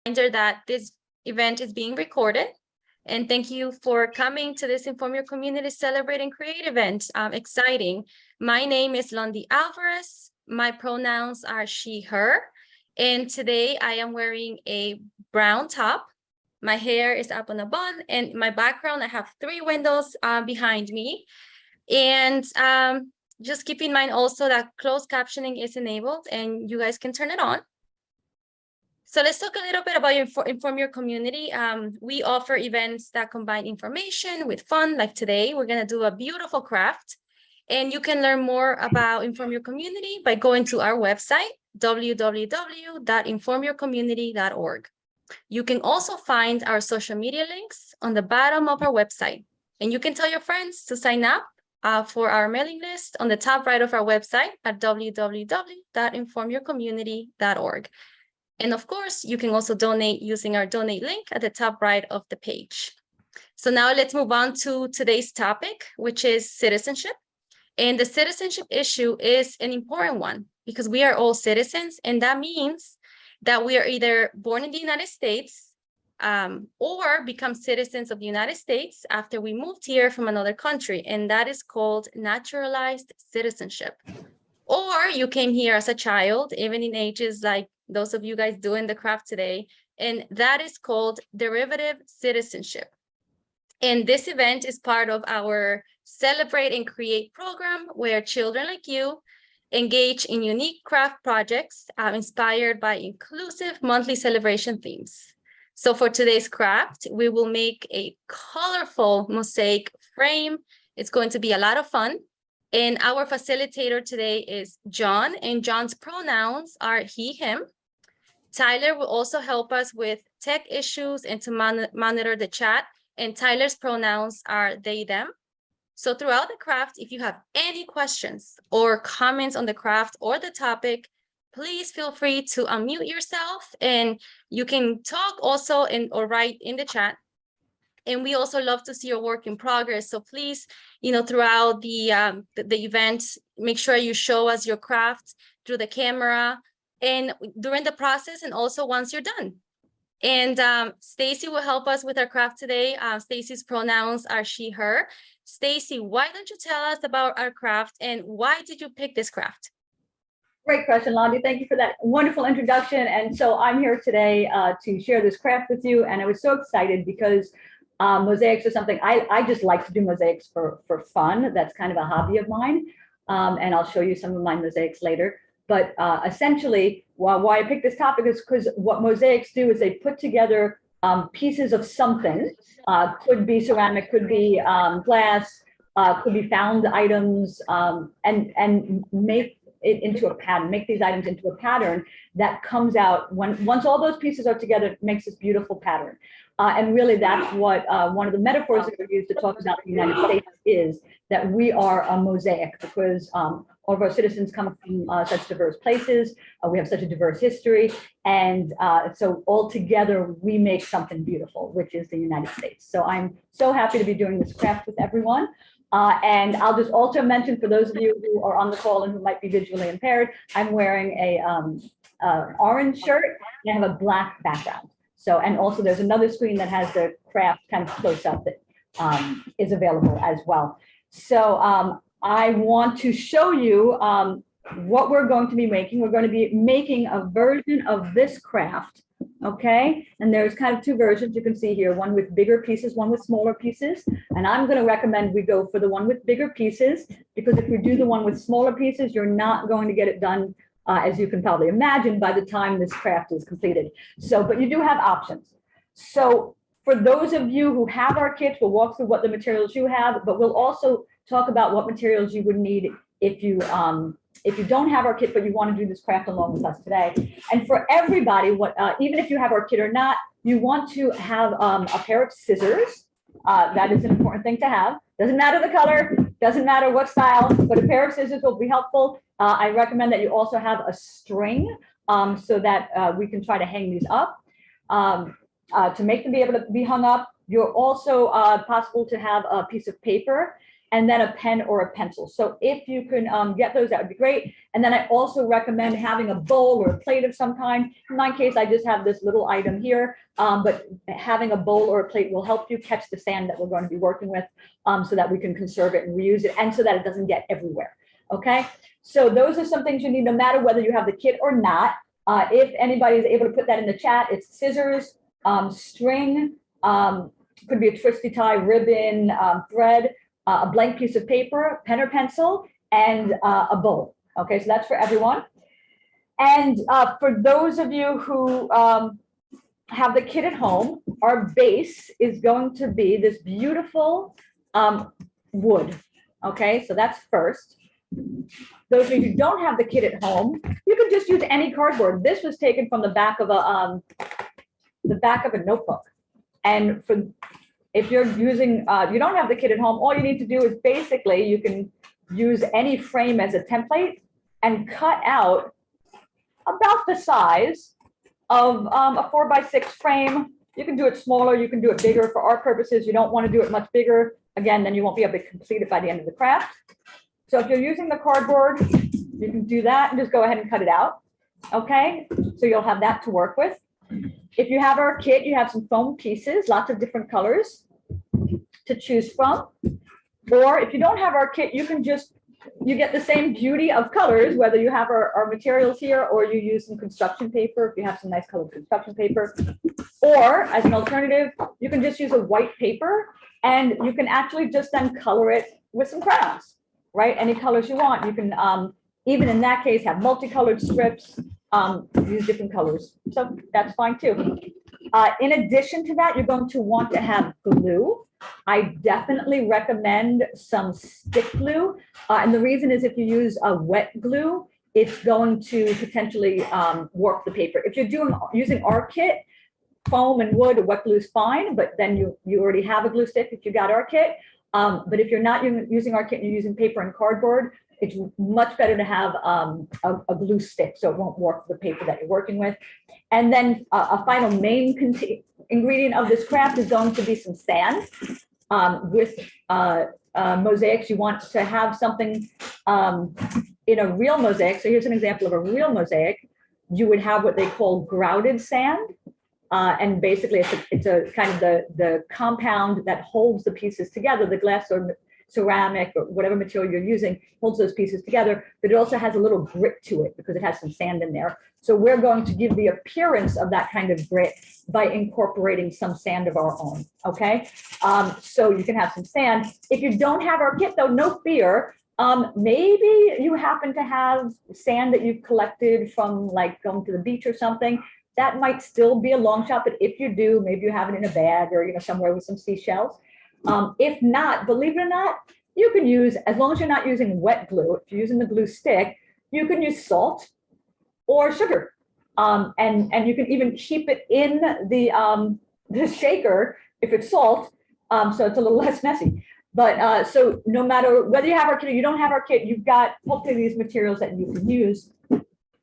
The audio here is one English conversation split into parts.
Reminder that this event is being recorded. And thank you for coming to this Inform Your Community Celebrate and Create event. Exciting. My name is Londi Alvarez. My pronouns are she, her. And today I am wearing a brown top. My hair is up on a bun, and my background, I have 3 windows behind me. And just keep in mind also that closed captioning is enabled and you guys can turn it on. So let's talk a little bit about Inform Your Community. We offer events that combine information with fun. Like today, we're going to do a beautiful craft. And you can learn more about Inform Your Community by going to our website, www.informyourcommunity.org. You can also find our social media links on the bottom of our website. And you can tell your friends to sign up for our mailing list on the top right of our website at www.informyourcommunity.org. And of course, you can also donate using our donate link at the top right of the page. So now let's move on to today's topic, which is citizenship. And the citizenship issue is an important one because we are all citizens. And that means that we are either born in the United States or become citizens of the United States after we moved here from another country. And that is called naturalized citizenship. Or you came here as a child, even in ages like those of you guys doing the craft today, and that is called derivative citizenship. And this event is part of our Celebrate and Create program, where children like you engage in unique craft projects inspired by inclusive monthly celebration themes. So for today's craft, we will make a colorful mosaic frame. It's going to be a lot of fun. And our facilitator today is John, and John's pronouns are he, him. Tyler will also help us with tech issues and to monitor the chat, and Tyler's pronouns are they, them. So throughout the craft, if you have any questions or comments on the craft or the topic, please feel free to unmute yourself, and you can talk also or write in the chat. And we also love to see your work in progress. So please, throughout the event, make sure you show us your craft through the camera and during the process, and also once you're done. And Stacy will help us with our craft today. Stacy's pronouns are she, her. Stacy, why don't you tell us about our craft and why did you pick this craft? Great question, Londi. Thank you for that wonderful introduction. And so I'm here today to share this craft with you. And I was so excited because mosaics are something I just like to do mosaics for fun. That's kind of a hobby of mine. And I'll show you some of my mosaics later. But essentially, why I picked this topic is because what mosaics do is they put together pieces of something. Could be ceramic, could be glass, could be found items, and make it into a pattern, make these items into a pattern that comes out once all those pieces are together, it makes this beautiful pattern. And really that's what one of the metaphors that we use to talk about the United States is, that we are a mosaic because all of our citizens come from such diverse places. We have such a diverse history. And so all together we make something beautiful, which is the United States. So I'm so happy to be doing this craft with everyone. And I'll just also mention for those of you who are on the call and who might be visually impaired, I'm wearing a orange shirt and I have a black background. So, and also there's another screen that has the craft kind of close up that is available as well. So I want to show you what we're going to be making. We're going to be making a version of this craft. Okay, and there's kind of 2 versions you can see here, one with bigger pieces, one with smaller pieces. And I'm going to recommend we go for the one with bigger pieces, because if we do the one with smaller pieces, you're not going to get it done, as you can probably imagine, by the time this craft is completed. So, but you do have options. So for those of you who have our kits, we'll walk through what the materials you have, but we'll also talk about what materials you would need if you don't have our kit, but you want to do this craft along with us today. And for everybody, even if you have our kit or not, you want to have a pair of scissors. That is an important thing to have. Doesn't matter the color, doesn't matter what style, but a pair of scissors will be helpful. I recommend that you also have a string so that we can try to hang these up. To make them be able to be hung up, you're also possible to have a piece of paper. and then a pen or a pencil. So if you can get those, that would be great. And then I also recommend having a bowl or a plate of some kind. In my case, I just have this little item here, but having a bowl or a plate will help you catch the sand that we're going to be working with, so that we can conserve it and reuse it, and so that it doesn't get everywhere. Okay, so those are some things you need, no matter whether you have the kit or not. If anybody is able to put that in the chat, it's scissors, string, could be a twisty tie, ribbon, thread, a blank piece of paper, pen or pencil, and a bowl. Okay, so that's for everyone. And for those of you who have the kit at home, our base is going to be this beautiful wood. Okay, so that's first. Those of you who don't have the kit at home, you can just use any cardboard. This was taken from the back of a notebook. And if you're using, you don't have the kit at home, all you need to do is basically you can use any frame as a template and cut out about the size of a 4x6 frame. You can do it smaller, you can do it bigger. For our purposes, you don't want to do it much bigger. Again, then you won't be able to complete it by the end of the craft. So if you're using the cardboard, you can do that and just go ahead and cut it out. Okay, so you'll have that to work with. If you have our kit, you have some foam pieces, lots of different colors to choose from. Or if you don't have our kit, you can just, you get the same beauty of colors, whether you have our materials here or you use some construction paper, if you have some nice colored construction paper. Or as an alternative, you can just use a white paper and you can actually just then color it with some crayons. Right, any colors you want. You can even in that case have multicolored strips, use different colors. So that's fine too. In addition to that, you're going to want to have glue. I definitely recommend some stick glue. And the reason is if you use a wet glue, it's going to potentially warp the paper. If you're using our kit, foam and wood, wet glue is fine, but then you already have a glue stick if you got our kit. But if you're not using our kit and you're using paper and cardboard, it's much better to have a glue stick so it won't warp the paper that you're working with. And then a final main ingredient of this craft is going to be some sand. With mosaics, you want to have something in a real mosaic. So here's an example of a real mosaic. You would have what they call grouted sand. And basically it's a kind of the compound that holds the pieces together, the glass or ceramic or whatever material you're using holds those pieces together, but it also has a little grit to it because it has some sand in there. So we're going to give the appearance of that kind of grit by incorporating some sand of our own, okay? So you can have some sand. If you don't have our kit though, no fear. Maybe you happen to have sand that you've collected from like going to the beach or something. That might still be a long shot, but if you do, maybe you have it in a bag or somewhere with some seashells. If not, believe it or not, you can use, as long as you're not using wet glue, if you're using the glue stick, you can use salt or sugar. And you can even keep it in the shaker if it's salt, so it's a little less messy. But so no matter whether you have our kit or you don't have our kit, you've got hopefully these materials that you can use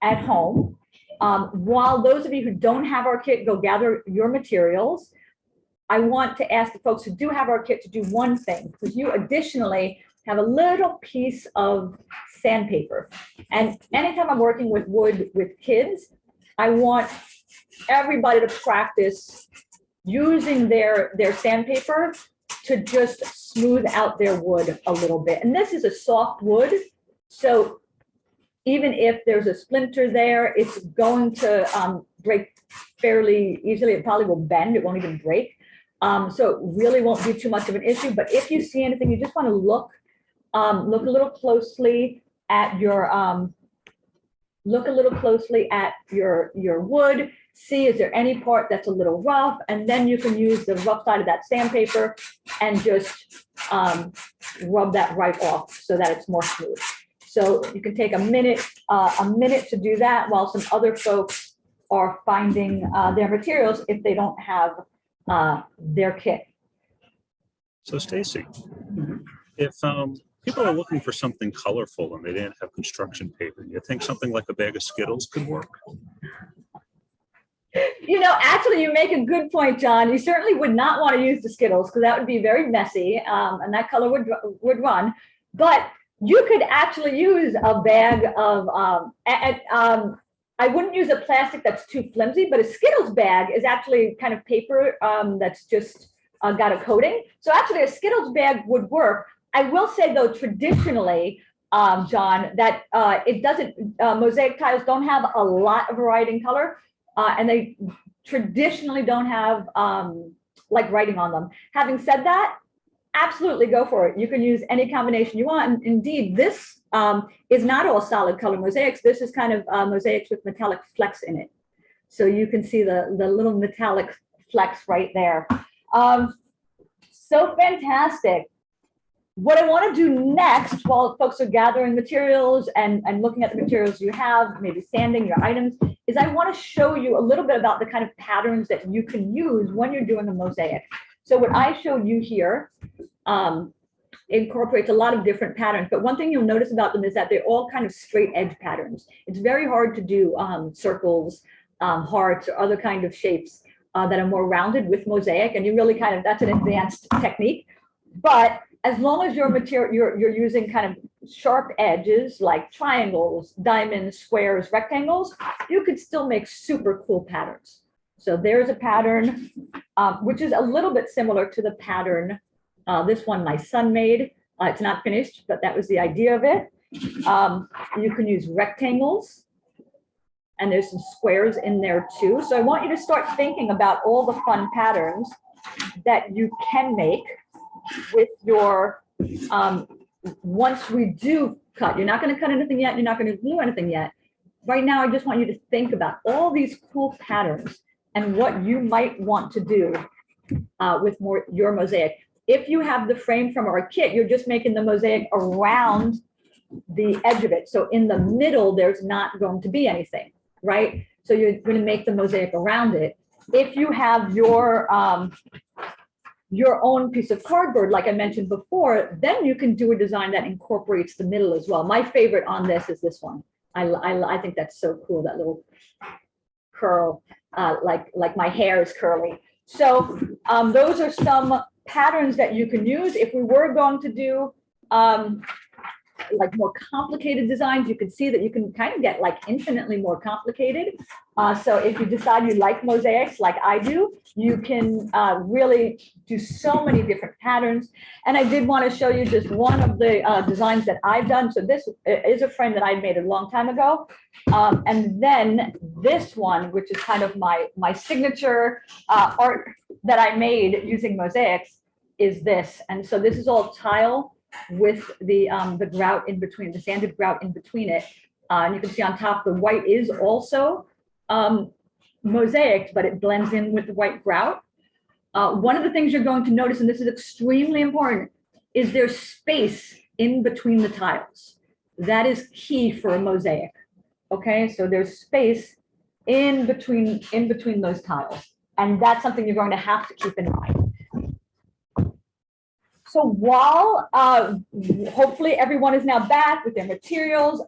at home. While those of you who don't have our kit go gather your materials, I want to ask the folks who do have our kit to do one thing, because you additionally have a little piece of sandpaper. And anytime I'm working with wood with kids, I want everybody to practice using their sandpaper to just smooth out their wood a little bit. And this is a soft wood, so even if there's a splinter there, it's going to break fairly easily. It probably will bend, it won't even break. So it really won't be too much of an issue. But if you see anything, you just want to look a little closely at your wood. See, is there any part that's a little rough? And then you can use the rough side of that sandpaper and just rub that right off so that it's more smooth. So you can take a minute to do that while some other folks are finding their materials if they don't have their kit. So Stacy, if people are looking for something colorful and they didn't have construction paper, you think something like a bag of Skittles could work? You know, actually, you make a good point, John. You certainly would not want to use the Skittles because that would be very messy, and that color would run. But you could actually use a bag of, I wouldn't use a plastic that's too flimsy, but a Skittles bag is actually kind of paper that's just got a coating. So actually, a Skittles bag would work. I will say though, traditionally, John, that it doesn't. Mosaic tiles don't have a lot of variety in color. And they traditionally don't have like writing on them. Having said that, absolutely go for it. You can use any combination you want. And indeed, this is not all solid color mosaics. This is kind of mosaics with metallic flecks in it. So you can see the little metallic flecks right there. So fantastic. What I want to do next, while folks are gathering materials and looking at the materials you have, maybe sanding your items, is I want to show you a little bit about the kind of patterns that you can use when you're doing a mosaic. So what I showed you here incorporates a lot of different patterns, but one thing you'll notice about them is that they're all kind of straight edge patterns. It's very hard to do circles, hearts, or other kind of shapes that are more rounded with mosaic, and you really kind of, that's an advanced technique. But as long as your material, you're using kind of sharp edges like triangles, diamonds, squares, rectangles, you could still make super cool patterns. So there's a pattern, which is a little bit similar to the pattern. This one my son made. It's not finished, but that was the idea of it. You can use rectangles, and there's some squares in there too. So I want you to start thinking about all the fun patterns that you can make with your, once we do cut, you're not going to cut anything yet, you're not going to glue anything yet. Right now, I just want you to think about all these cool patterns and what you might want to do with your mosaic. If you have the frame from our kit, you're just making the mosaic around the edge of it. So in the middle, there's not going to be anything, right? So you're going to make the mosaic around it. If you have your own piece of cardboard, like I mentioned before, then you can do a design that incorporates the middle as well. My favorite on this is this one. I think that's so cool, that little curl, like my hair is curly. So those are some patterns that you can use. If we were going to do like more complicated designs, you can see that you can kind of get like infinitely more complicated. So if you decide you like mosaics like I do, you can really do so many different patterns. And I did want to show you just one of the designs that I've done. So this is a frame that I made a long time ago. And then this one, which is kind of my signature art that I made using mosaics, is this. And so this is all tile with the grout in between, the sanded grout in between it. And you can see on top, the white is also mosaic, but it blends in with the white grout. One of the things you're going to notice, and this is extremely important, is there's space in between the tiles. That is key for a mosaic. Okay, so there's space in between those tiles. And that's something you're going to have to keep in mind. So while hopefully everyone is now back with their materials,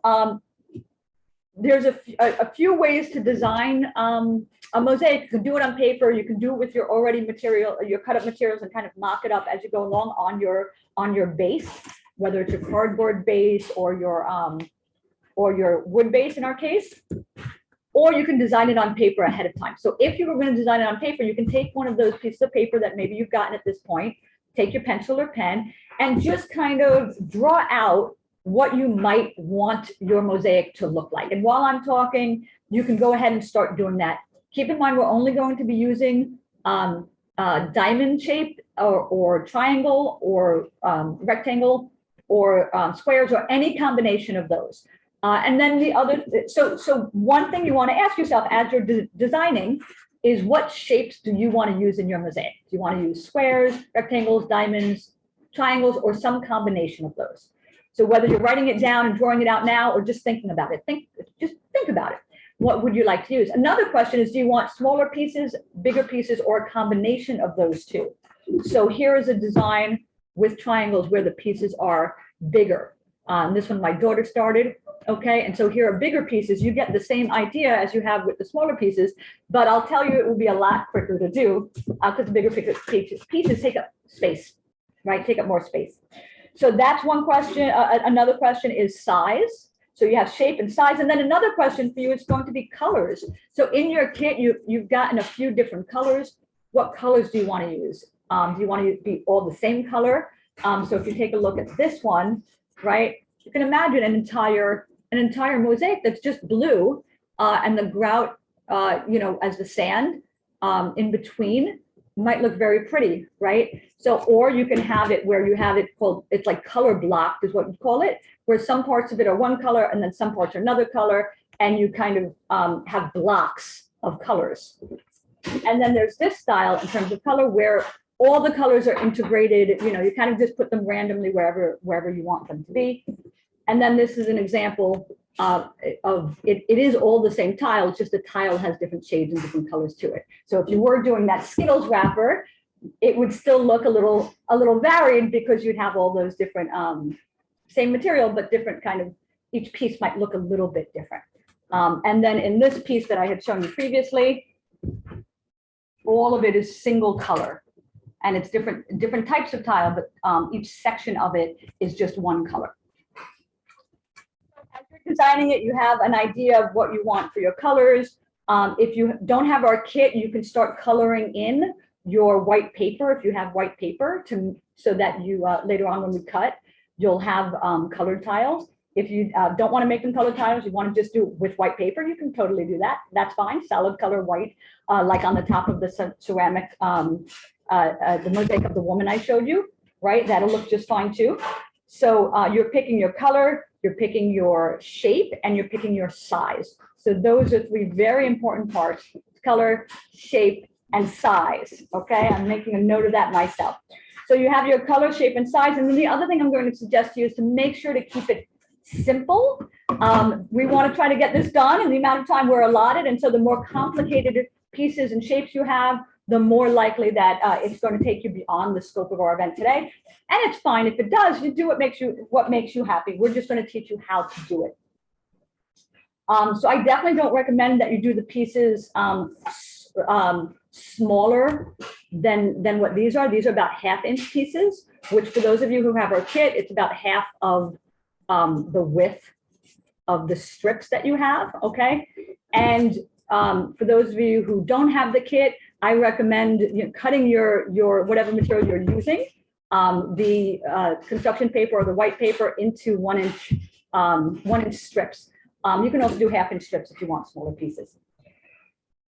there's a few ways to design a mosaic. You can do it on paper. You can do it with your already material, your cut up materials, and kind of mock it up as you go along on your base, whether it's your cardboard base or your wood base in our case. Or you can design it on paper ahead of time. So if you were going to design it on paper, you can take one of those pieces of paper that maybe you've gotten at this point, take your pencil or pen, and just kind of draw out what you might want your mosaic to look like. And while I'm talking, you can go ahead and start doing that. Keep in mind, we're only going to be using diamond shape or triangle or rectangle or squares or any combination of those. And then the other, so one thing you want to ask yourself as you're designing is, what shapes do you want to use in your mosaic? Do you want to use squares, rectangles, diamonds, triangles, or some combination of those? So whether you're writing it down and drawing it out now or just thinking about it, just think about it. What would you like to use? Another question is, do you want smaller pieces, bigger pieces, or a combination of those two? So here is a design with triangles where the pieces are bigger. This one my daughter started. Okay, and so here are bigger pieces. You get the same idea as you have with the smaller pieces, but I'll tell you it will be a lot quicker to do because the bigger pieces take up space, right? Take up more space. So that's one question. Another question is size. So you have shape and size. And then another question for you is going to be colors. So in your kit, you've gotten a few different colors. What colors do you want to use? Do you want to be all the same color? So if you take a look at this one, right, you can imagine an entire mosaic that's just blue and the grout, as the sand in between might look very pretty, right? So, or you can have it where you have it called, it's like color blocked is what you call it, where some parts of it are one color and then some parts are another color, and you kind of have blocks of colors. And then there's this style in terms of color where all the colors are integrated, you kind of just put them randomly wherever you want them to be. And then this is an example of it is all the same tile, it's just the tile has different shades and different colors to it. So if you were doing that Skittles wrapper, it would still look a little varied because you'd have all those different, same material, but different kind of, each piece might look a little bit different. And then in this piece that I had shown you previously, all of it is single color. And it's different types of tile, but each section of it is just one color. As you're designing it, you have an idea of what you want for your colors. If you don't have our kit, you can start coloring in your white paper if you have white paper so that you later on when we cut, you'll have colored tiles. If you don't want to make them colored tiles, you want to just do it with white paper, you can totally do that. That's fine. Solid color white, like on the top of the ceramic, the mosaic of the woman I showed you, right? That'll look just fine too. So you're picking your color, you're picking your shape, and you're picking your size. So those are three very important parts: color, shape, and size. Okay, I'm making a note of that myself. So you have your color, shape, and size. And then the other thing I'm going to suggest to you is to make sure to keep it simple. We want to try to get this done in the amount of time we're allotted. And so the more complicated pieces and shapes you have, the more likely that it's going to take you beyond the scope of our event today. And it's fine if it does. You do what makes you happy. We're just going to teach you how to do it. So I definitely don't recommend that you do the pieces smaller than what these are. These are about 1/2-inch pieces, which for those of you who have our kit, it's about half of the width of the strips that you have. Okay, and for those of you who don't have the kit, I recommend cutting your whatever material you're using, the construction paper or the white paper, into 1-inch strips. You can also do 1/2-inch strips if you want smaller pieces.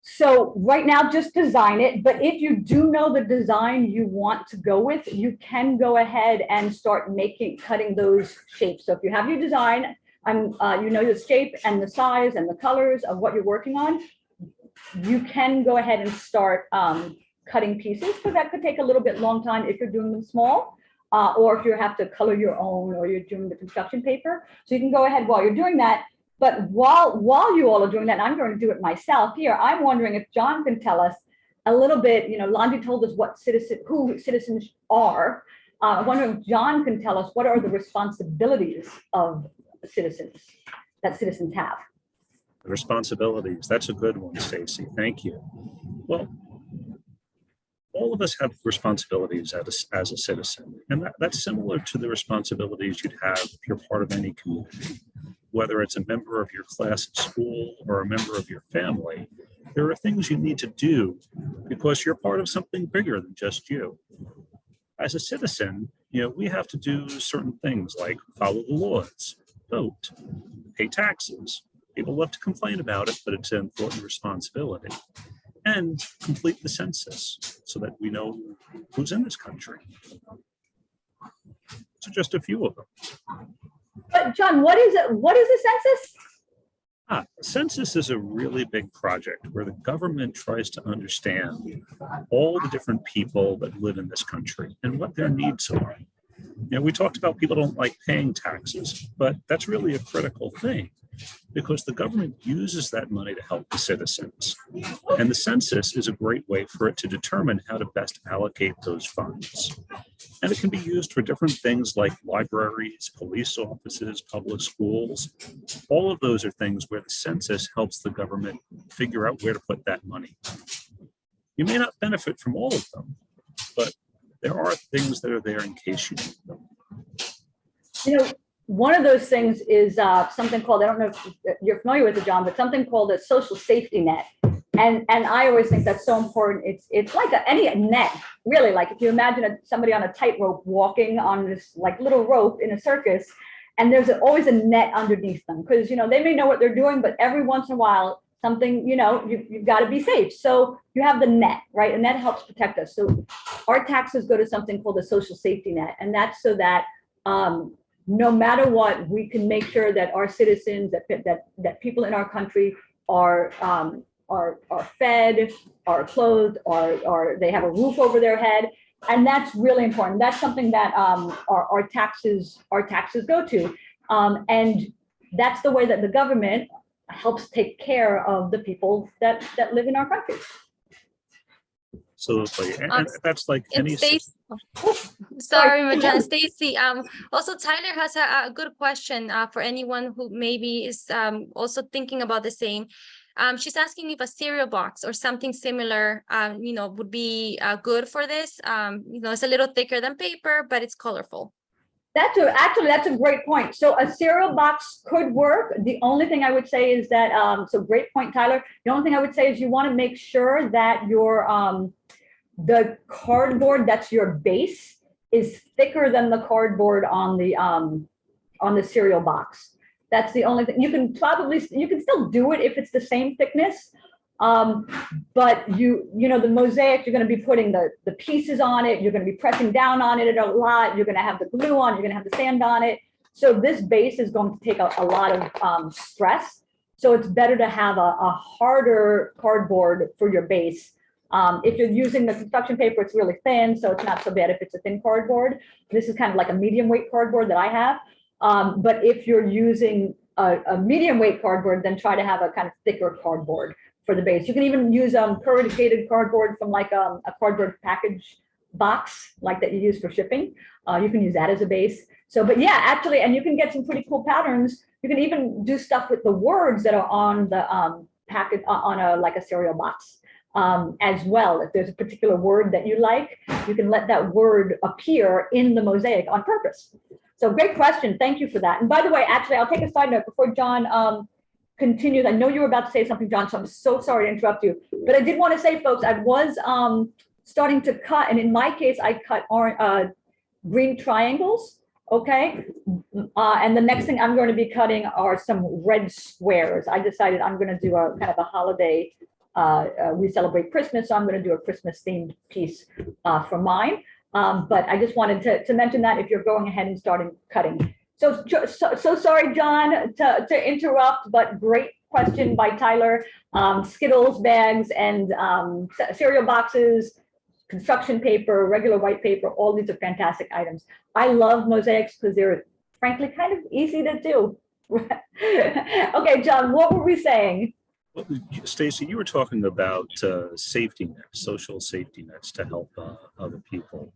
So right now, just design it. But if you do know the design you want to go with, you can go ahead and start cutting those shapes. So if you have your design, you know the shape and the size and the colors of what you're working on, you can go ahead and start cutting pieces, because that could take a little bit long time if you're doing them small, or if you have to color your own, or you're doing the construction paper. So you can go ahead while you're doing that. But while you all are doing that, and I'm going to do it myself here, I'm wondering if John can tell us a little bit. Londy told us who citizens are. I'm wondering if John can tell us what are the responsibilities of citizens that citizens have. The responsibilities, that's a good one, Stacy. Thank you. Well, all of us have responsibilities as a citizen, and that's similar to the responsibilities you'd have if you're part of any community. Whether it's a member of your class at school or a member of your family, there are things you need to do because you're part of something bigger than just you. As a citizen, we have to do certain things like follow the laws, vote, pay taxes. People love to complain about it, but it's an important responsibility. And complete the census so that we know who's in this country. So just a few of them. But John, what is it? What is a census? A census is a really big project where the government tries to understand all the different people that live in this country and what their needs are. We talked about people don't like paying taxes, but that's really a critical thing because the government uses that money to help the citizens. And the census is a great way for it to determine how to best allocate those funds. And it can be used for different things like libraries, police offices, public schools. All of those are things where the census helps the government figure out where to put that money. You may not benefit from all of them, but there are things that are there in case you need them. You know, one of those things is something called, I don't know if you're familiar with it, John, but something called a social safety net. And I always think that's so important. It's like any net, really. Like if you imagine somebody on a tightrope walking on this like little rope in a circus, and there's always a net underneath them, because you know they may know what they're doing, but every once in a while something, you know, you've got to be safe. So you have the net, right? And that helps protect us. So our taxes go to something called a social safety net, and that's so that no matter what, we can make sure that our citizens, that people in our country are fed, are clothed, are they have a roof over their head, and that's really important. That's something that our taxes go to, and that's the way that the government helps take care of the people that live in our country. Absolutely, and that's like any. Sorry, Madam Stacy. Also, Tyler has a good question for anyone who maybe is also thinking about the same. She's asking if a cereal box or something similar, you know, would be good for this. You know, it's a little thicker than paper, but it's colorful. That's a great point. So a cereal box could work. The only thing I would say is that, so great point, Tyler. The only thing I would say is you want to make sure that your the cardboard that's your base is thicker than the cardboard on the cereal box. That's the only thing. You can still do it if it's the same thickness, but you know the mosaic, you're going to be putting the pieces on it. You're going to be pressing down on it a lot. You're going to have the glue on. You're going to have the sand on it. So this base is going to take a lot of stress. So it's better to have a harder cardboard for your base. If you're using the construction paper, it's really thin, so it's not so bad if it's a thin cardboard. This is kind of like a medium weight cardboard that I have. But if you're using a medium weight cardboard, then try to have a kind of thicker cardboard for the base. You can even use corrugated cardboard from like a cardboard package box, like that you use for shipping. You can use that as a base. So, but yeah, actually, and you can get some pretty cool patterns. You can even do stuff with the words that are on the packet on like a cereal box. As well, if there's a particular word that you like, you can let that word appear in the mosaic on purpose. So great question. Thank you for that. And by the way, actually, I'll take a side note before John continues. I know you were about to say something, John, so I'm so sorry to interrupt you. But I did want to say, folks, I was starting to cut, and in my case, I cut green triangles, okay? And the next thing I'm going to be cutting are some red squares. I decided I'm going to do a kind of a holiday. We celebrate Christmas, so I'm going to do a Christmas themed piece for mine. But I just wanted to mention that if you're going ahead and starting cutting. So sorry, John, to interrupt, but great question by Tyler. Skittles bags and cereal boxes, construction paper, regular white paper, all these are fantastic items. I love mosaics because they're frankly kind of easy to do. Okay, John, what were we saying? Well, Stacy, you were talking about safety nets, social safety nets to help other people.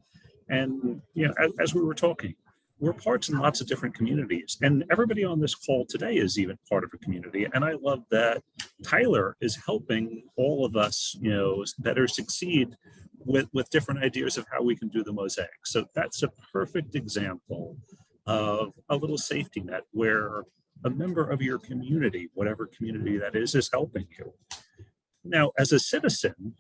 And you know, as we were talking, we're parts in lots of different communities, and everybody on this call today is even part of a community. And I love that Tyler is helping all of us, you know, better succeed with different ideas of how we can do the mosaic. So that's a perfect example of a little safety net where a member of your community, whatever community that is helping you. Now, as a citizen,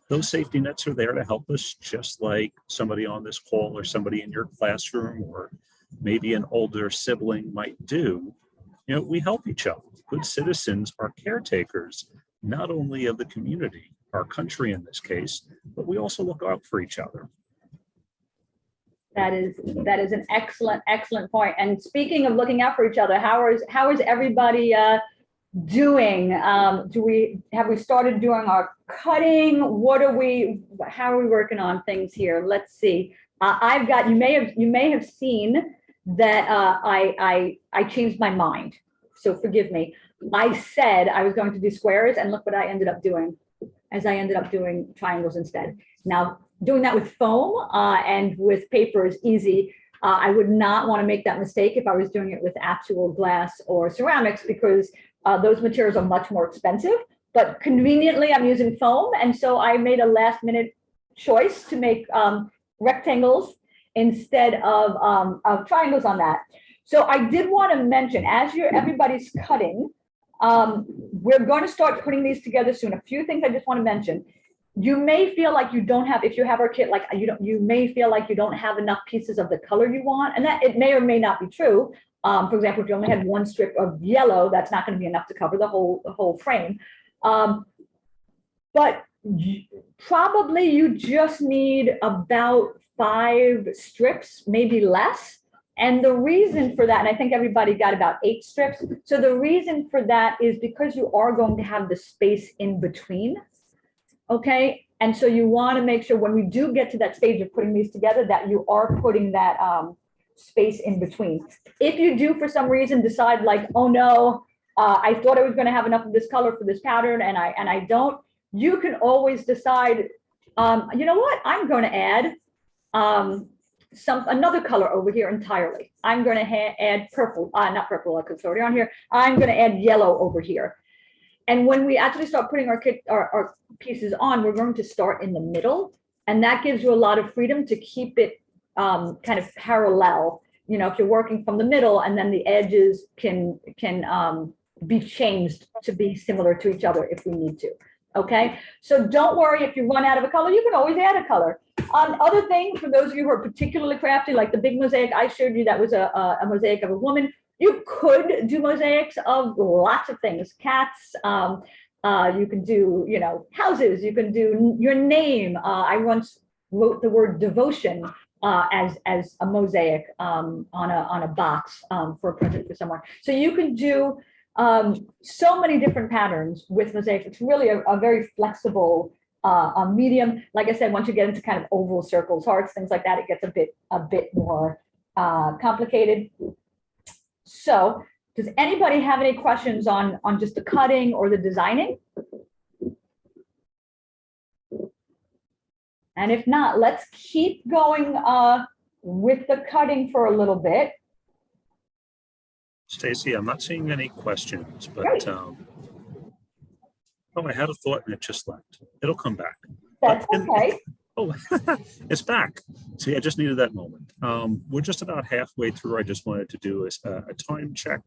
those safety nets are there to help us, just like somebody on this call or somebody in your classroom or maybe an older sibling might do. You know, we help each other. Good citizens are caretakers, not only of the community, our country in this case, but we also look out for each other. That is an excellent point. And speaking of looking out for each other, how is everybody doing? Have we started doing our cutting? How are we working on things here? Let's see. I've got, you may have seen that I changed my mind. So forgive me. I said I was going to do squares, and look what I ended up doing. as I ended up doing triangles instead. Now, doing that with foam and with paper is easy. I would not want to make that mistake if I was doing it with actual glass or ceramics, because those materials are much more expensive. But conveniently, I'm using foam. And so I made a last minute choice to make rectangles instead of triangles on that. So I did want to mention, as everybody's cutting, we're going to start putting these together soon. A few things I just want to mention. You may feel like you don't have, if you have our kit, like you may feel like you don't have enough pieces of the color you want, and that it may or may not be true. For example, if you only had one strip of yellow, that's not going to be enough to cover the whole frame. But probably you just need about 5 strips, maybe less. And the reason for that, and I think everybody got about 8 strips. So the reason for that is because you are going to have the space in between. Okay. And so you want to make sure when we do get to that stage of putting these together, that you are putting that space in between. If you do, for some reason, decide like, oh no, I thought I was going to have enough of this color for this pattern, and I don't, you can always decide, you know what, I'm going to add another color over here entirely. I'm going to add purple, not purple, because it's already on here. I'm going to add yellow over here. And when we actually start putting our pieces on, we're going to start in the middle, and that gives you a lot of freedom to keep it kind of parallel. You know, if you're working from the middle, and then the edges can be changed to be similar to each other if we need to. Okay, so don't worry if you run out of a color, you can always add a color. Other things, for those of you who are particularly crafty, like the big mosaic I showed you, that was a mosaic of a woman. You could do mosaics of lots of things, cats, you can do, you know, houses, you can do your name. I once wrote the word devotion as a mosaic on a box for a present for someone. So you can do so many different patterns with mosaics. It's really a very flexible medium. Like I said, once you get into kind of oval, circles, hearts, things like that, it gets a bit more complicated. So does anybody have any questions on just the cutting or the designing? And if not, let's keep going with the cutting for a little bit. Stacy, I'm not seeing any questions, but oh, I had a thought and it just left. It'll come back. That's okay. Oh, it's back. See, I just needed that moment. We're just about halfway through. I just wanted to do a time check.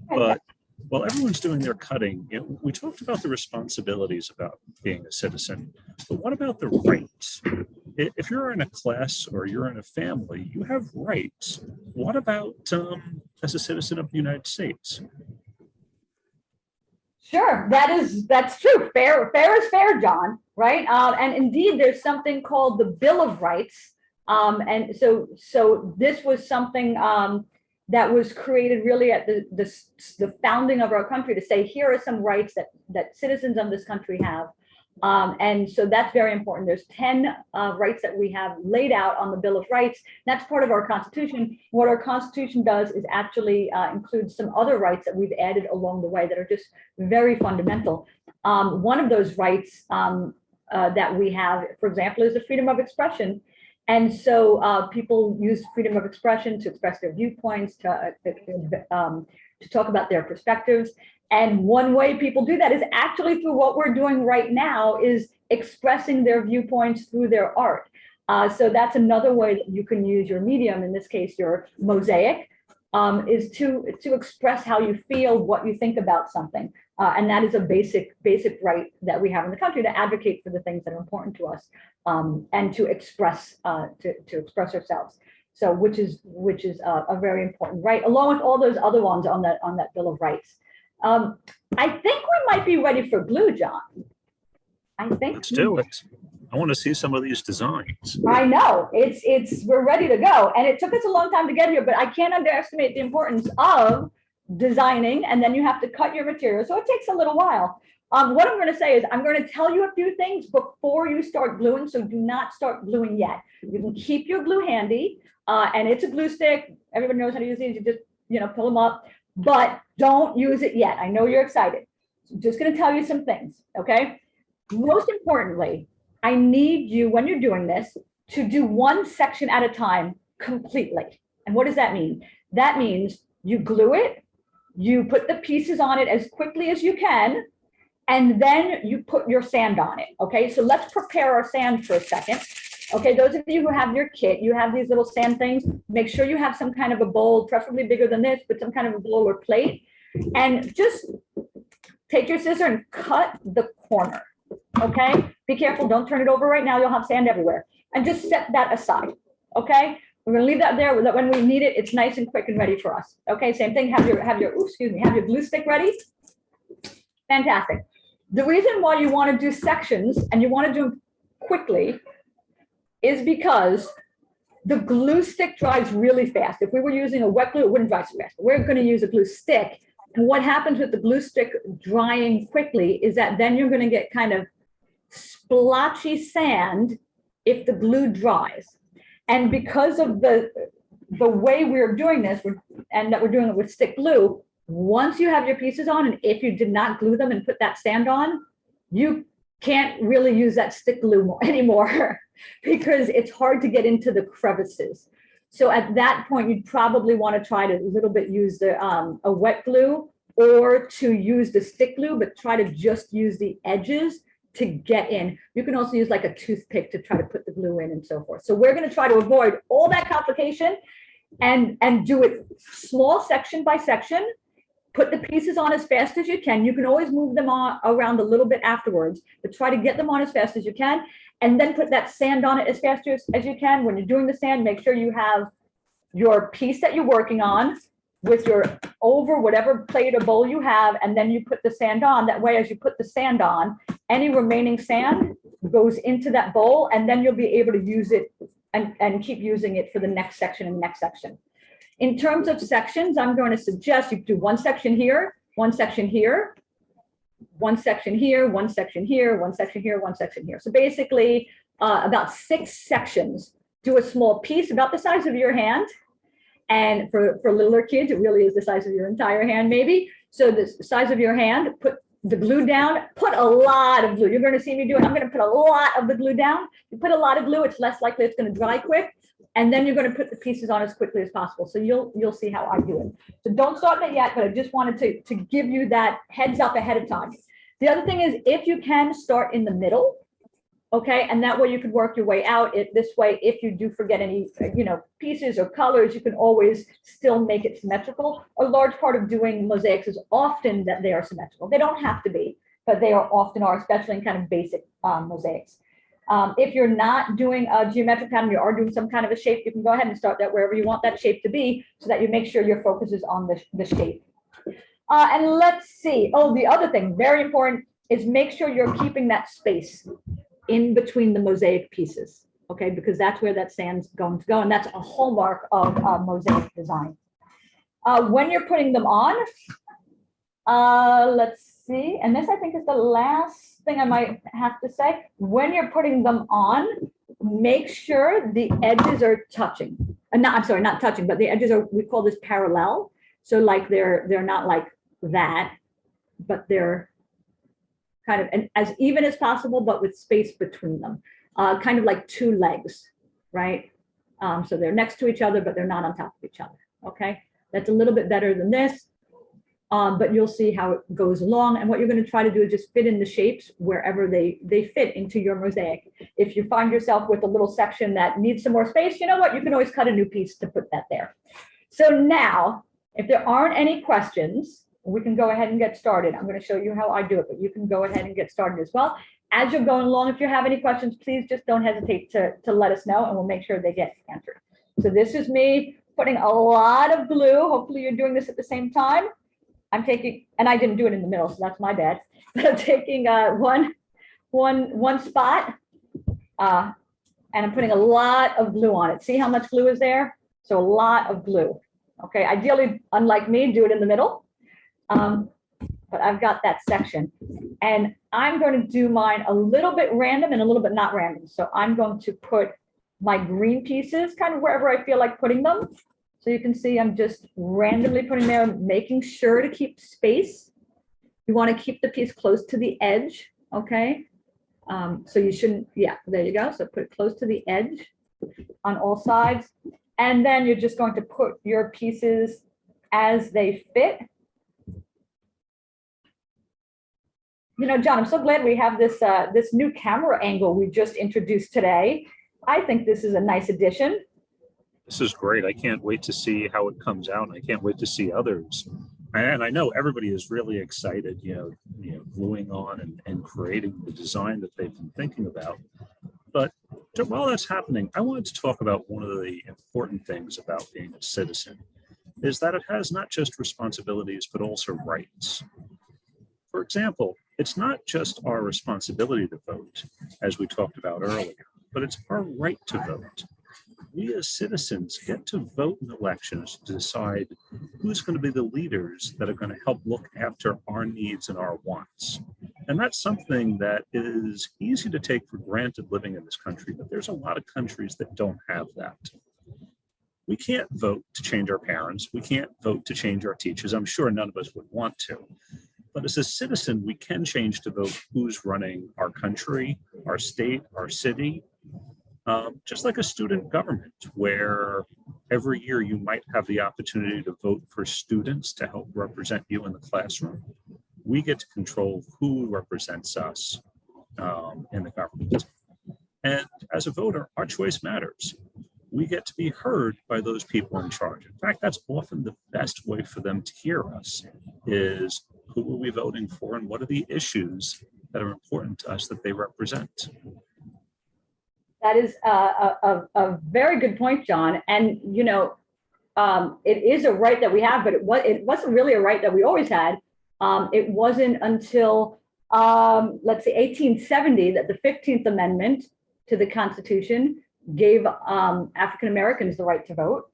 But while everyone's doing their cutting, you know, we talked about the responsibilities about being a citizen, but what about the rights? If you're in a class or you're in a family, you have rights. What about as a citizen of the United States? Sure, that's true. Fair is fair, John, right? And indeed, there's something called the Bill of Rights. And so this was something that was created really at the founding of our country, to say, here are some rights that citizens of this country have. And so that's very important. There's 10 rights that we have laid out on the Bill of Rights. That's part of our Constitution. What our Constitution does is actually include some other rights that we've added along the way that are just very fundamental. One of those rights that we have, for example, is the freedom of expression. And so people use freedom of expression to express their viewpoints, to talk about their perspectives. And one way people do that is actually through what we're doing right now, is expressing their viewpoints through their art. So that's another way that you can use your medium, in this case, your mosaic, is to express how you feel, what you think about something. And that is a basic right that we have in the country, to advocate for the things that are important to us, and to express ourselves. So which is a very important right, along with all those other ones on that Bill of Rights. I think we might be ready for glue, John. I think. Let's do it. I want to see some of these designs. I know, we're ready to go. And it took us a long time to get here, but I can't underestimate the importance of designing, and then you have to cut your material. So it takes a little while. What I'm going to say is I'm going to tell you a few things before you start gluing. So do not start gluing yet. You can keep your glue handy, and it's a glue stick. Everybody knows how to use these. You just, pull them up, but don't use it yet. I know you're excited. So I'm just going to tell you some things. Okay. Most importantly, I need you, when you're doing this, to do one section at a time completely. And what does that mean? That means you glue it, you put the pieces on it as quickly as you can, and then you put your sand on it. Okay, so let's prepare our sand for a second. Okay, those of you who have your kit, you have these little sand things, make sure you have some kind of a bowl, preferably bigger than this, but some kind of a bowl or plate. And just take your scissor and cut the corner. Okay, be careful, don't turn it over right now, you'll have sand everywhere. And just set that aside. Okay, we're gonna leave that there, that when we need it, it's nice and quick and ready for us. Okay, same thing, have your glue stick ready. Fantastic. The reason why you want to do sections and you want to do them quickly is because the glue stick dries really fast. If we were using a wet glue, it wouldn't dry so fast. We're going to use a glue stick. And what happens with the glue stick drying quickly is that then you're going to get kind of splotchy sand if the glue dries. And because of the way we're doing this, and that we're doing it with stick glue, once you have your pieces on, and if you did not glue them and put that sand on, you can't really use that stick glue anymore because it's hard to get into the crevices. So at that point, you'd probably want to try to a little bit use the a wet glue or to use the stick glue, but try to just use the edges to get in. You can also use like a toothpick to try to put the glue in and so forth. So we're going to try to avoid all that complication and do it small section by section. Put the pieces on as fast as you can. You can always move them on around a little bit afterwards, but try to get them on as fast as you can. And then put that sand on it as fast as you can. When you're doing the sand, make sure you have your piece that you're working on with your over whatever plate or bowl you have, and then you put the sand on. That way, as you put the sand on, any remaining sand goes into that bowl, and then you'll be able to use it and keep using it for the next section and next section. In terms of sections, I'm going to suggest you do one section here, one section here, one section here, one section here, one section here, one section here. So basically about 6 sections. Do a small piece about the size of your hand. And for littler kids, it really is the size of your entire hand maybe. So the size of your hand, put the glue down, put a lot of glue. You're going to see me do it. I'm going to put a lot of the glue down. You put a lot of glue, it's less likely it's going to dry quick. And then you're going to put the pieces on as quickly as possible. So you'll see how I do it. So don't start it yet, but I just wanted to give you that heads up ahead of time. The other thing is, if you can, start in the middle, okay? And that way you could work your way out. This way, if you do forget any pieces or colors, you can always still make it symmetrical. A large part of doing mosaics is often that they are symmetrical. They don't have to be, but they often are, especially in kind of basic mosaics. If you're not doing a geometric pattern, you are doing some kind of a shape, you can go ahead and start that wherever you want that shape to be, so that you make sure your focus is on the shape. And let's see. Oh, the other thing, very important, is make sure you're keeping that space in between the mosaic pieces, okay? Because that's where that sand's going to go, and that's a hallmark of mosaic design. When you're putting them on, let's see, and this I think is the last thing I might have to say. When you're putting them on, make sure the edges are touching. I'm sorry, not touching, but the edges are, we call this parallel. So like they're not like that, but they're kind of as even as possible, but with space between them. Kind of like 2 legs, right? So they're next to each other, but they're not on top of each other, okay? That's a little bit better than this. But you'll see how it goes along. And what you're going to try to do is just fit in the shapes wherever they fit into your mosaic. If you find yourself with a little section that needs some more space, you know what? You can always cut a new piece to put that there. So now, if there aren't any questions, we can go ahead and get started. I'm going to show you how I do it, but you can go ahead and get started as well. As you're going along, if you have any questions, please just don't hesitate to let us know, and we'll make sure they get answered. So this is me putting a lot of glue. Hopefully you're doing this at the same time. I'm taking, and I didn't do it in the middle, so that's my bad. But I'm taking one spot, and I'm putting a lot of glue on it. See how much glue is there? So a lot of glue. Okay, ideally, unlike me, do it in the middle. But I've got that section. And I'm going to do mine a little bit random and a little bit not random. So I'm going to put my green pieces kind of wherever I feel like putting them. So you can see I'm just randomly putting there, making sure to keep space. You want to keep the piece close to the edge, okay? So you shouldn't, yeah, there you go. So put it close to the edge on all sides. And then you're just going to put your pieces as they fit. You know, John, I'm so glad we have this this new camera angle we just introduced today. I think this is a nice addition. This is great. I can't wait to see how it comes out. I can't wait to see others. And I know everybody is really excited, gluing on and creating the design that they've been thinking about. But while that's happening, I wanted to talk about one of the important things about being a citizen is that it has not just responsibilities, but also rights. For example, it's not just our responsibility to vote, as we talked about earlier, but it's our right to vote. We as citizens get to vote in elections to decide who's going to be the leaders that are going to help look after our needs and our wants. And that's something that is easy to take for granted living in this country, but there's a lot of countries that don't have that. We can't vote to change our parents. We can't vote to change our teachers. I'm sure none of us would want to. But as a citizen, we can change to vote who's running our country, our state, our city. Just like a student government, where every year you might have the opportunity to vote for students to help represent you in the classroom. We get to control who represents us in the government. And as a voter, our choice matters. We get to be heard by those people in charge. In fact, that's often the best way for them to hear us is who are we voting for and what are the issues that are important to us that they represent. That is a very good point, John. And, it is a right that we have, but it wasn't really a right that we always had. It wasn't until, let's say, 1870 that the 15th Amendment to the Constitution gave African Americans the right to vote.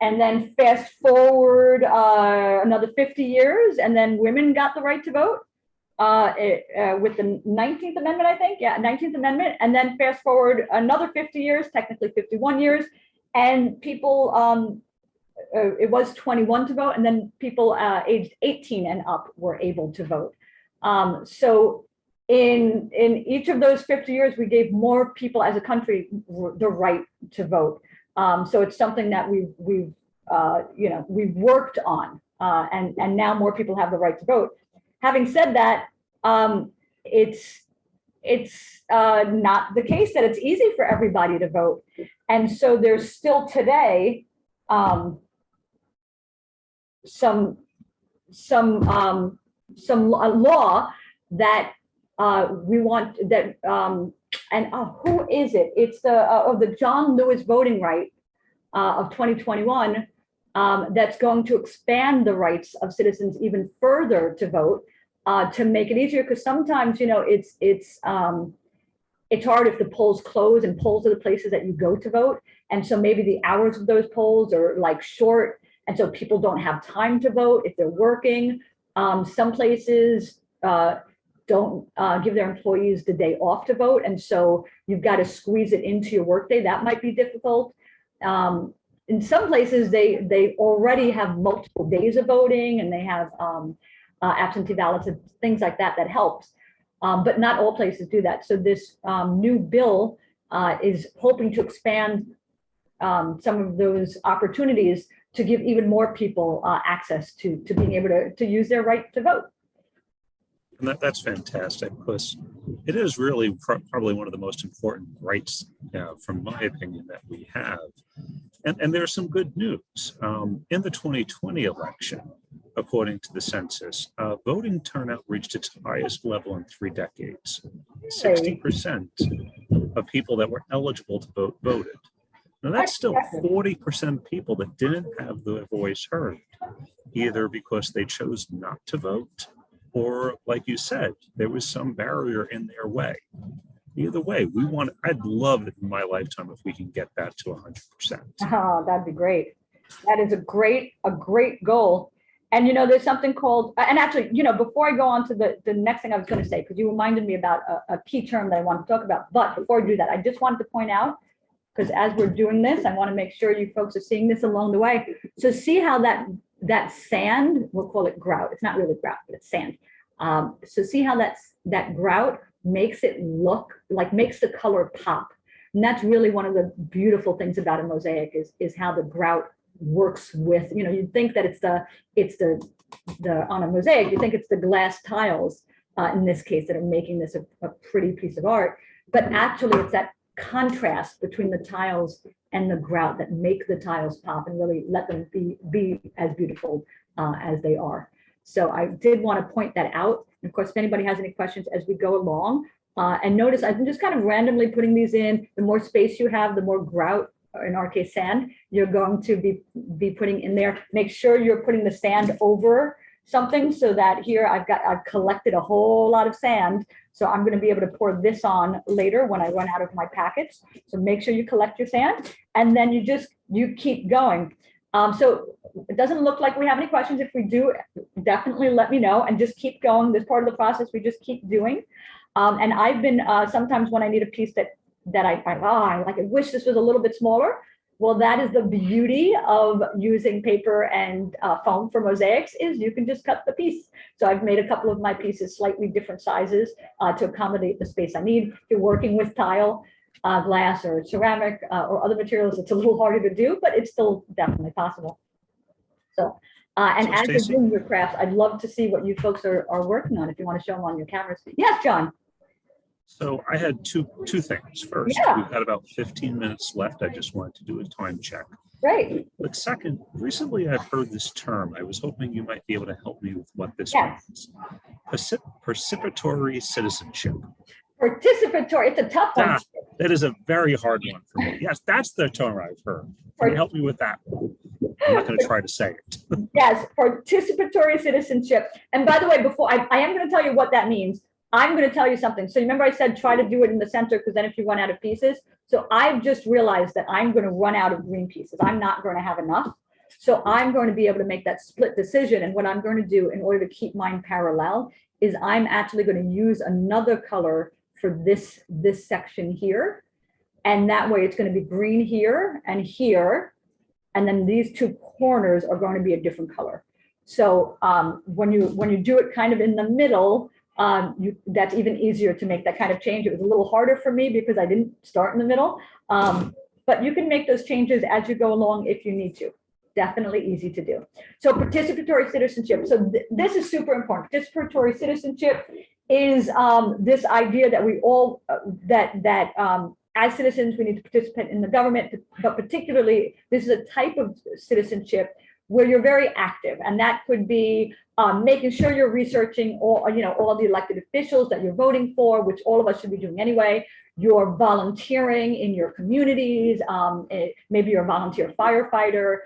And then fast forward another 50 years, and then women got the right to vote. With the 19th Amendment, I think. Yeah, 19th Amendment. And then fast forward another 50 years, technically 51 years, and people, it was 21 to vote, and then people aged 18 and up were able to vote. So in each of those 50 years, we gave more people as a country the right to vote. So it's something that we've worked on, and now more people have the right to vote. Having said that, it's not the case that it's easy for everybody to vote, and so there's still today some law that we want that who is it? It's the John Lewis voting right of 2021 that's going to expand the rights of citizens even further to vote. To make it easier, because sometimes it's hard if the polls close, and polls are the places that you go to vote, and so maybe the hours of those polls are like short, and so people don't have time to vote if they're working. Some places don't give their employees the day off to vote, and so you've got to squeeze it into your workday. That might be difficult. In some places, they already have multiple days of voting, and they have absentee ballots and things like that helps. But not all places do that. So this new bill is hoping to expand some of those opportunities to give even more people access to being able to use their right to vote. And that's fantastic, because it is really probably one of the most important rights, from my opinion, that we have. And there's some good news. In the 2020 election, according to the census, voting turnout reached its highest level in 3 decades. 60% of people that were eligible to vote voted. Now that's still 40% of people that didn't have their voice heard, either because they chose not to vote, or like you said, there was some barrier in their way. Either way, I'd love it in my lifetime if we can get that to 100%. Oh, that'd be great. That is a great goal. And there's something called, and actually, before I go on to the next thing I was going to say, because you reminded me about a key term that I want to talk about. But before I do that, I just wanted to point out, because as we're doing this, I want to make sure you folks are seeing this along the way. So see how that sand, we'll call it grout. It's not really grout, but it's sand. So see how that grout makes it look like, makes the color pop. And that's really one of the beautiful things about a mosaic is how the grout works with, you'd think that it's the on a mosaic, you think it's the glass tiles, in this case, that are making this a pretty piece of art. But actually it's that contrast between the tiles and the grout that make the tiles pop and really let them be as beautiful as they are. So I did want to point that out. And of course, if anybody has any questions as we go along, and notice I've been just kind of randomly putting these in. The more space you have, the more grout, or in our case, sand, you're going to be putting in there. Make sure you're putting the sand over something, so that here I've collected a whole lot of sand. So I'm going to be able to pour this on later when I run out of my packets. So make sure you collect your sand, and then you keep going. So it doesn't look like we have any questions. If we do, definitely let me know, and just keep going. This part of the process we just keep doing. And I've been sometimes when I need a piece that I wish this was a little bit smaller. Well, that is the beauty of using paper and foam for mosaics, is you can just cut the piece. So I've made a couple of my pieces slightly different sizes to accommodate the space I need. If you're working with tile, glass, or ceramic, or other materials, it's a little harder to do, but it's still definitely possible. So, and So as Stacey, you're doing your crafts, I'd love to see what you folks are working on, if you want to show them on your cameras. Yes, John. so I had two things. First, Yeah. we've got about 15 minutes left. I just wanted to do a time check. Great. But second, recently I've heard this term. I was hoping you might be able to help me with what this Yes. means. Participatory citizenship. Participatory, it's a tough one. That is a very hard one for me. Yes, that's the term I've heard. Can you help me with that? I'm not going to try to say it. Yes, participatory citizenship. And by the way, before I am going to tell you what that means, I'm going to tell you something. So remember I said try to do it in the center, because then if you run out of pieces. So I've just realized that I'm going to run out of green pieces. I'm not going to have enough. So I'm going to be able to make that split decision. And what I'm going to do in order to keep mine parallel is I'm actually going to use another color for this section here. And that way it's going to be green here and here. And then these two corners are going to be a different color. So when you do it kind of in the middle, that's even easier to make that kind of change. It was a little harder for me because I didn't start in the middle, but you can make those changes as you go along if you need to. Definitely easy to do. So participatory citizenship. So this is super important. Participatory citizenship is this idea that we all, as citizens, we need to participate in the government, but particularly this is a type of citizenship where you're very active, and that could be making sure you're researching all the elected officials that you're voting for, which all of us should be doing anyway. You're volunteering in your communities. Maybe you're a volunteer firefighter.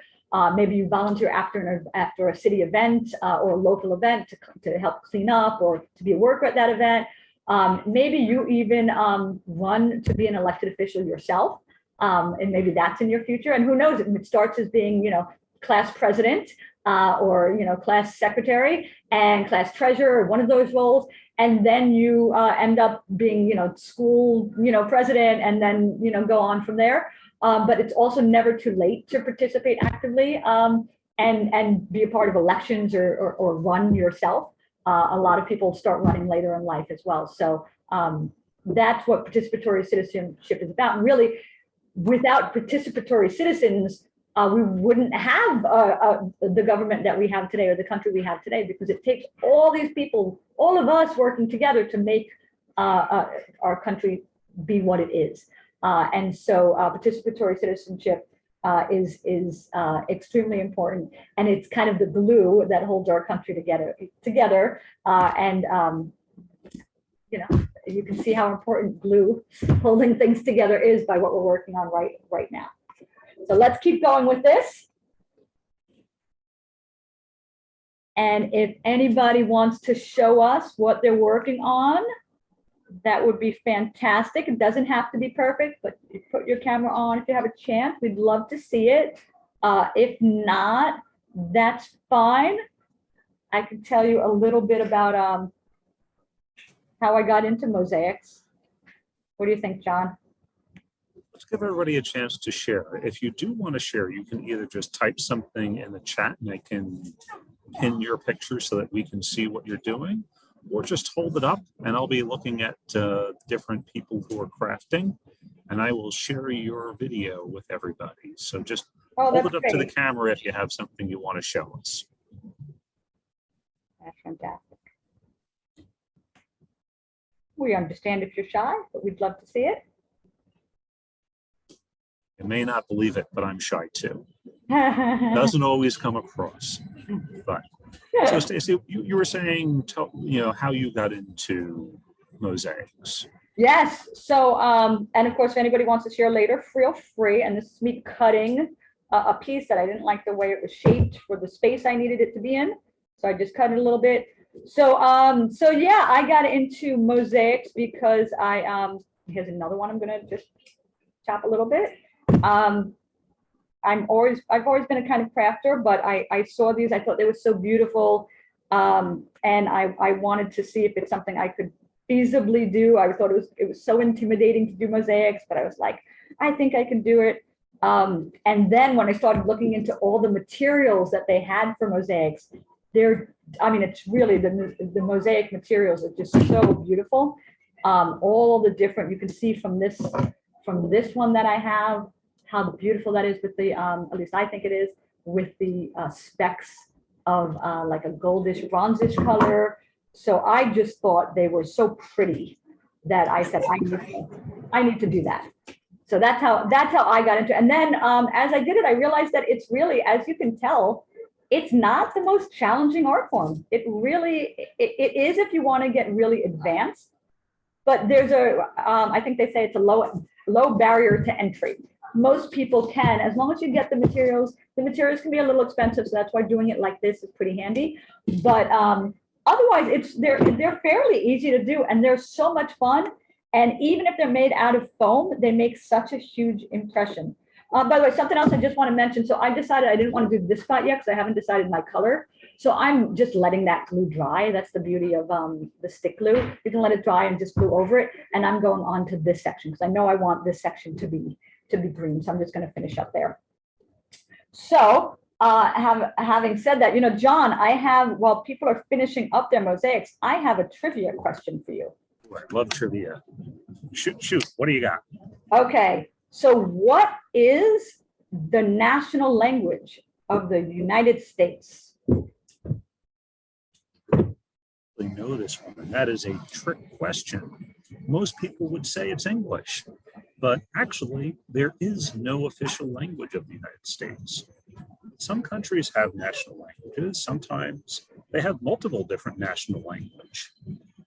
Maybe you volunteer after a city event or a local event to help clean up or to be a worker at that event. Maybe you even run to be an elected official yourself, and maybe that's in your future. And who knows, it starts as being, class president or, class secretary and class treasurer, one of those roles. And then you end up being, school, president, and then, go on from there. But it's also never too late to participate actively and be a part of elections or run yourself. A lot of people start running later in life as well. So that's what participatory citizenship is about. And really, without participatory citizens, we wouldn't have the government that we have today or the country we have today, because it takes all these people, all of us working together to make our country be what it is. And so participatory citizenship is extremely important, and it's kind of the glue that holds our country together. You can see how important glue holding things together is by what we're working on right now. So let's keep going with this. And if anybody wants to show us what they're working on, that would be fantastic. It doesn't have to be perfect, but you put your camera on if you have a chance. We'd love to see it. If not, that's fine. I can tell you a little bit about how I got into mosaics. What do you think, John? Let's give everybody a chance to share. If you do want to share, you can either just type something in the chat and I can pin your picture so that we can see what you're doing, or just hold it up and I'll be looking at different people who are crafting, and I will share your video with everybody. So just Oh, hold that's it up to the great. camera if you have something you want to show us. That's fantastic. We understand if you're shy, but we'd love to see it. You may not believe it, but I'm shy too. Doesn't always come across. But so Stacey, you were saying, you know, how you got into mosaics. Yes. So, and of course, if anybody wants to share later, feel free. And this is me cutting a piece that I didn't like the way it was shaped for the space I needed it to be in. So I just cut it a little bit. So, so yeah, I got into mosaics because here's another one I'm going to just chop a little bit. I've always been a kind of crafter, but I saw these, I thought they were so beautiful. And I wanted to see if it's something I could feasibly do. I thought it was so intimidating to do mosaics, but I was like, I think I can do it. And then when I started looking into all the materials that they had for mosaics, it's really the mosaic materials are just so beautiful. All the different, you can see from this one that I have, how beautiful that is with the, at least I think it is, with the specks of like a goldish, bronzish color. So I just thought they were so pretty that I said, I need to do that. So that's how I got into it. And then as I did it, I realized that it's really, as you can tell, it's not the most challenging art form. It really, it is if you want to get really advanced, but there's I think they say it's a low barrier to entry. Most people can, as long as you get the materials can be a little expensive. So that's why doing it like this is pretty handy. But otherwise they're fairly easy to do, and they're so much fun. And even if they're made out of foam, they make such a huge impression. By the way, something else I just want to mention. So I decided I didn't want to do this spot yet because I haven't decided my color. So I'm just letting that glue dry. That's the beauty of the stick glue. You can let it dry and just glue over it. And I'm going on to this section because I know I want this section to be green. So I'm just going to finish up there. So having said that, you know, John, while people are finishing up their mosaics, I have a trivia question for you. I love trivia. Shoot, what do you got? Okay, so what is the national language of the United States? I know this one, and that is a trick question. Most people would say it's English, but actually there is no official language of the United States. Some countries have national languages. Sometimes they have multiple different national language.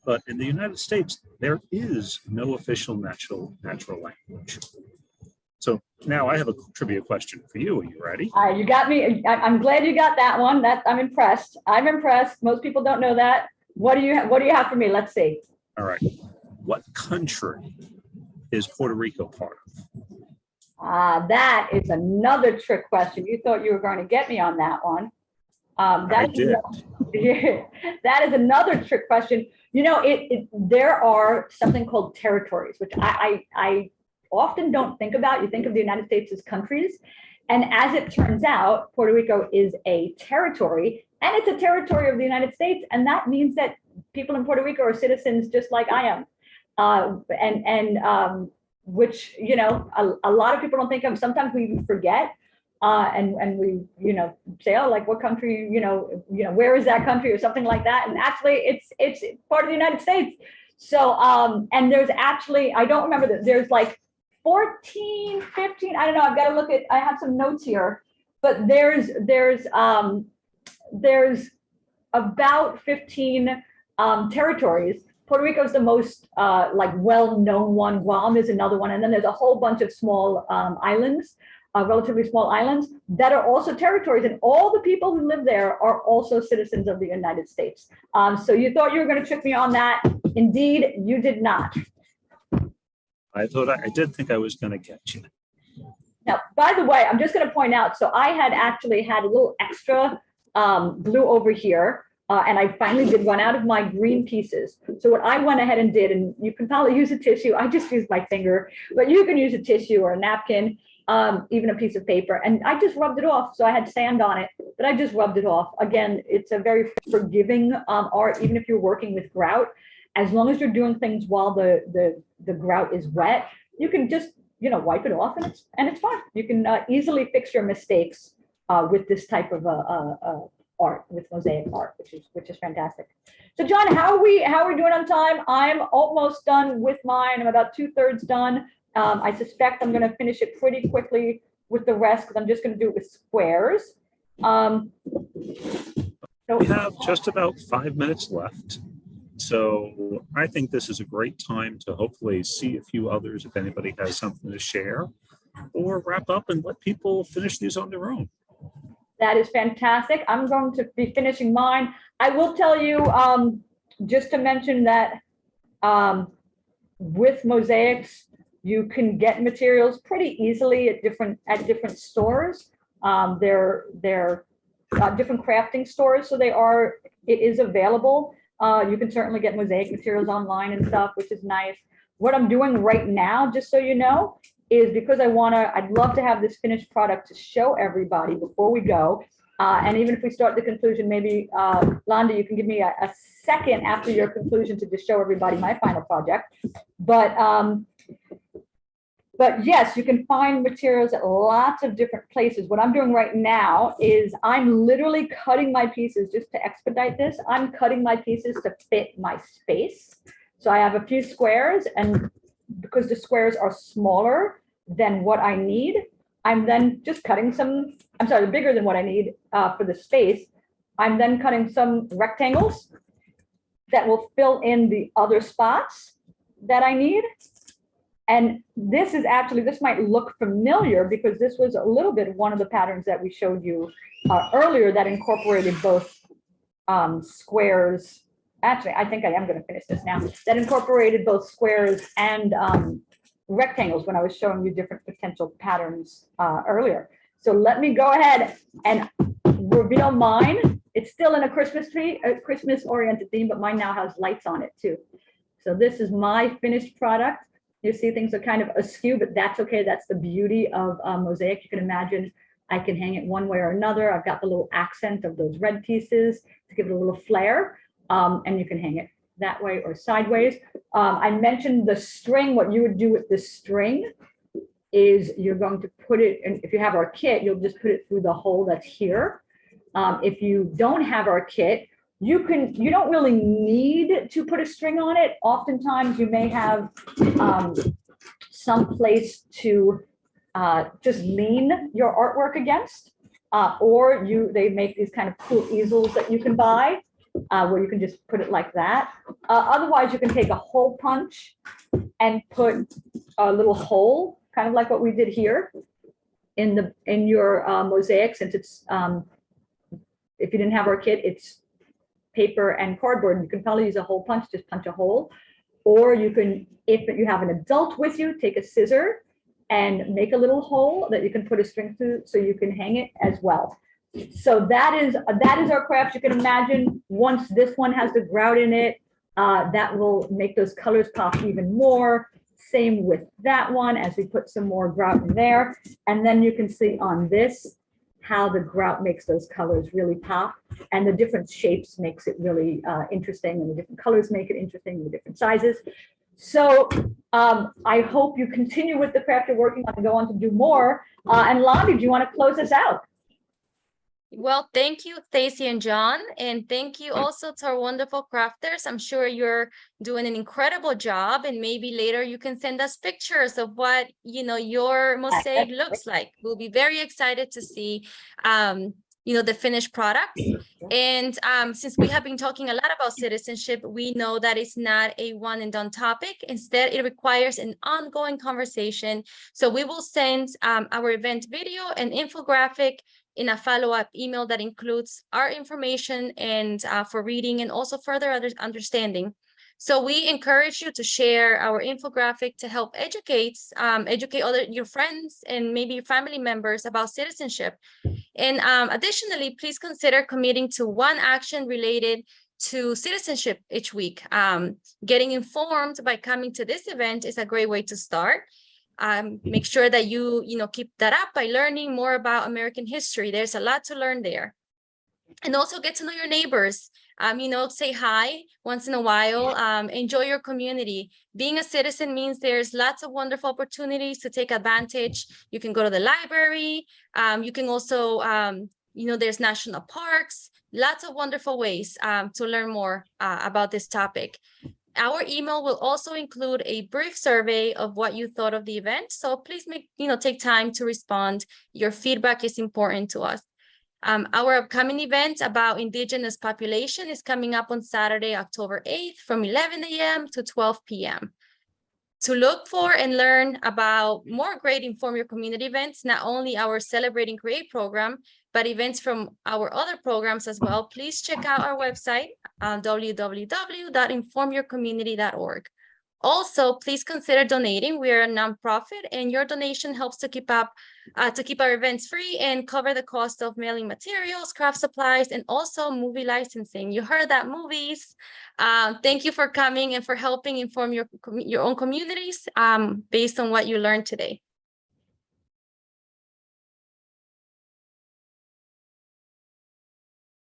But in the United States, there is no official natural language. So now I have a trivia question for you. Are you ready? You got me. I'm glad you got that one. I'm impressed. I'm impressed. Most people don't know that. What do you have for me? Let's see. All right. What country is Puerto Rico part of? That is another trick question. You thought you were going to get me on that one. I did. That is another trick question. You know, there are something called territories, which I often don't think about. You think of the United States as countries. And as it turns out, Puerto Rico is a territory, and it's a territory of the United States. And that means that people in Puerto Rico are citizens just like I am. Which, you know, a lot of people don't think of. Sometimes we even forget. And we, you know, say, oh, like what country, you know, where is that country or something like that. And actually it's part of the United States. So, and there's actually, I don't remember that there's like 14, 15, I don't know. I've got to look at, I have some notes here, but there's about 15 territories. Puerto Rico is the most like well-known one. Guam is another one. And then there's a whole bunch of small islands. Relatively small islands that are also territories, and all the people who live there are also citizens of the United States. So you thought you were going to trick me on that. Indeed, you did not. I did think I was going to get you. Now, by the way, I'm just going to point out, so I had actually had a little extra glue over here, and I finally did run out of my green pieces. So what I went ahead and did, and you can probably use a tissue, I just used my finger, but you can use a tissue or a napkin. even a piece of paper. And I just rubbed it off. So I had sand on it, but I just rubbed it off. Again, it's a very forgiving art, even if you're working with grout. As long as you're doing things while the grout is wet, you can just, you know, wipe it off and it's fine. You can easily fix your mistakes with this type of art, with mosaic art, which is fantastic. So John, how are we doing on time? I'm almost done with mine. I'm about 2/3 done. I suspect I'm going to finish it pretty quickly with the rest because I'm just going to do it with squares. We have just about 5 minutes left. So I think this is a great time to hopefully see a few others if anybody has something to share, or wrap up and let people finish these on their own. That is fantastic. I'm going to be finishing mine. I will tell you, just to mention that with Mosaics, you can get materials pretty easily at different stores. They're different crafting stores, so it is available. You can certainly get mosaic materials online and stuff, which is nice. What I'm doing right now, just so you know, is because I'd love to have this finished product to show everybody before we go. And even if we start the conclusion, maybe Londa, you can give me a second after your conclusion to just show everybody my final project. But yes, you can find materials at lots of different places. What I'm doing right now is I'm literally cutting my pieces just to expedite this. I'm cutting my pieces to fit my space. So I have a few squares, and because the squares are smaller than what I need, I'm then just cutting bigger than what I need for the space. I'm then cutting some rectangles that will fill in the other spots that I need. And this might look familiar because this was a little bit one of the patterns that we showed you earlier that incorporated both squares. Actually, I think I am going to finish this now. That incorporated both squares and rectangles when I was showing you different potential patterns earlier. So let me go ahead and reveal mine. It's still in a Christmas tree, a Christmas oriented theme, but mine now has lights on it too. So this is my finished product. You see things are kind of askew, but that's okay. That's the beauty of mosaic. You can imagine I can hang it one way or another. I've got the little accent of those red pieces to give it a little flair, and you can hang it that way or sideways. I mentioned the string. What you would do with the string is you're going to put it, and if you have our kit, you'll just put it through the hole that's here. If you don't have our kit, you don't really need to put a string on it. Oftentimes you may have some place to just lean your artwork against, or they make these kind of cool easels that you can buy where you can just put it like that. Otherwise, you can take a hole punch and put a little hole, kind of like what we did here in your mosaic. Since it's if you didn't have our kit, it's paper and cardboard. You can probably use a hole punch, just punch a hole. Or you can, if you have an adult with you, take a scissor and make a little hole that you can put a string through so you can hang it as well. So that is our craft. You can imagine once this one has the grout in it, that will make those colors pop even more. Same with that one as we put some more grout in there. And then you can see on this how the grout makes those colors really pop, and the different shapes makes it really interesting, and the different colors make it interesting, the different sizes. So I hope you continue with the craft you're working on and go on to do more. And Londa, do you want to close us out? Well, thank you, Stacy and John, and thank you also to our wonderful crafters. I'm sure you're doing an incredible job, and maybe later you can send us pictures of what your mosaic looks like. We'll be very excited to see the finished products. And since we have been talking a lot about citizenship, we know that it's not a one and done topic. Instead, it requires an ongoing conversation. So we will send our event video and infographic in a follow-up email that includes our information and for reading and also further understanding. So we encourage you to share our infographic to help educate your friends and maybe your family members about citizenship. And additionally, please consider committing to one action related to citizenship each week. Getting informed by coming to this event is a great way to start. Make sure that you keep that up by learning more about American history. There's a lot to learn there. And also get to know your neighbors. Say hi once in a while. Enjoy your community. Being a citizen means there's lots of wonderful opportunities to take advantage. You can go to the library. You can also, there's national parks, lots of wonderful ways to learn more about this topic. Our email will also include a brief survey of what you thought of the event. So please take time to respond. Your feedback is important to us. Our upcoming event about Indigenous population is coming up on Saturday, October 8th from 11 a.m. to 12 p.m. To look for and learn about more great Inform Your Community events, not only our Celebrating Create program, but events from our other programs as well, please check out our website, www.informyourcommunity.org. Also, please consider donating. We are a nonprofit, and your donation helps to keep our events free and cover the cost of mailing materials, craft supplies, and also movie licensing. You heard that, movies. Thank you for coming and for helping inform your own communities based on what you learned today.